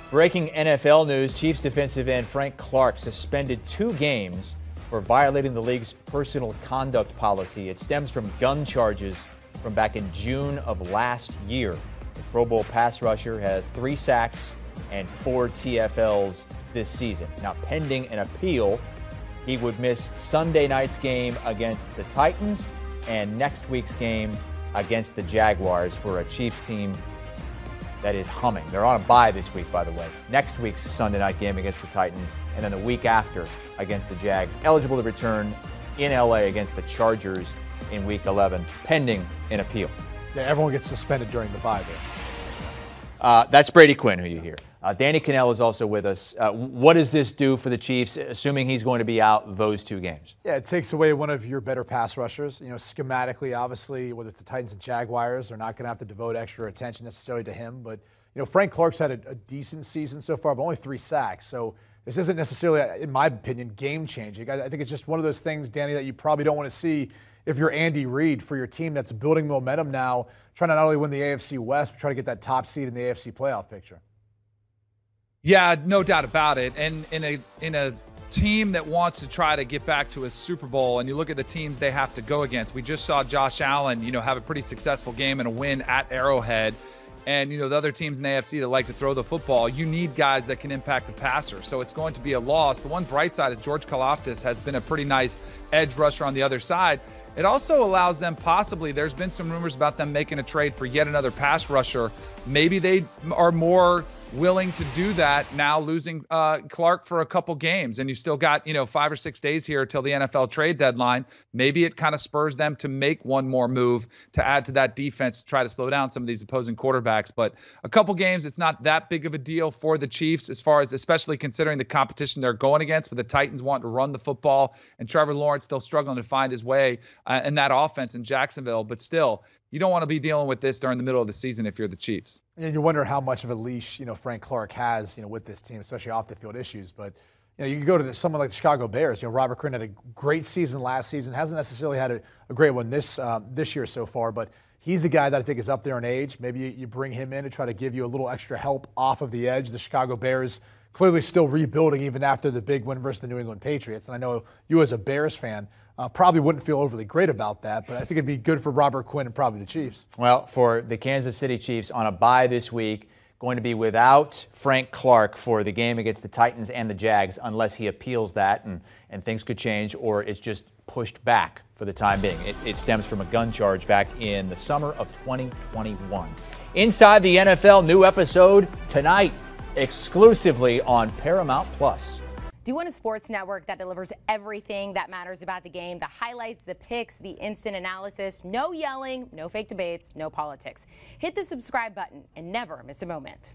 Breaking NFL news, Chiefs defensive end Frank Clark suspended 2 games for violating the league's personal conduct policy. It stems from gun charges from back in June of last year. The Pro Bowl pass rusher has 3 sacks and 4 TFLs this season. Now, pending an appeal, he would miss Sunday night's game against the Titans and next week's game against the Jaguars for a Chiefs team that is humming. They're on a bye this week, by the way. Next week's Sunday night game against the Titans, and then the week after against the Jags. Eligible to return in LA against the Chargers in week 11, pending an appeal. Yeah, everyone gets suspended during the bye there. That's Brady Quinn, who you hear. Danny Kanell is also with us. What does this do for the Chiefs, assuming he's going to be out those 2 games? Yeah, it takes away one of your better pass rushers. You know, schematically, obviously, whether it's the Titans and Jaguars, they're not going to have to devote extra attention necessarily to him. But, you know, Frank Clark's had a decent season so far, but only 3 sacks. So this isn't necessarily, in my opinion, game-changing. I think it's just one of those things, Danny, that you probably don't want to see if you're Andy Reid for your team that's building momentum now, trying to not only win the AFC West, but try to get that top seed in the AFC playoff picture. Yeah, no doubt about it. And in a team that wants to try to get back to a Super Bowl, and you look at the teams they have to go against. We just saw Josh Allen, have a pretty successful game and a win at Arrowhead. And, the other teams in the AFC that like to throw the football, you need guys that can impact the passer. So it's going to be a loss. The one bright side is George Karlaftis has been a pretty nice edge rusher on the other side. It also allows them possibly, there's been some rumors about them making a trade for yet another pass rusher. Maybe they are more willing to do that now, losing Clark for a couple games, and you still got 5 or 6 days here till the NFL trade deadline. Maybe it kind of spurs them to make one more move to add to that defense to try to slow down some of these opposing quarterbacks. But a couple games, it's not that big of a deal for the Chiefs, as far as especially considering the competition they're going against, with the Titans wanting to run the football and Trevor Lawrence still struggling to find his way in that offense in Jacksonville. But still, you don't want to be dealing with this during the middle of the season if you're the Chiefs. And you wonder how much of a leash, Frank Clark has, with this team, especially off the field issues. But, you can go to someone like the Chicago Bears. Robert Quinn had a great season last season, hasn't necessarily had a great one this year so far, but he's a guy that I think is up there in age. Maybe you bring him in to try to give you a little extra help off of the edge. The Chicago Bears clearly still rebuilding even after the big win versus the New England Patriots. And I know you as a Bears fan probably wouldn't feel overly great about that, but I think it'd be good for Robert Quinn and probably the Chiefs. Well, for the Kansas City Chiefs on a bye this week, going to be without Frank Clark for the game against the Titans and the Jags, unless he appeals that and things could change, or it's just pushed back for the time being. It stems from a gun charge back in the summer of 2021. Inside the NFL, new episode tonight, exclusively on Paramount Plus. Do you want a sports network that delivers everything that matters about the game? The highlights, the picks, the instant analysis, no yelling, no fake debates, no politics. Hit the subscribe button and never miss a moment.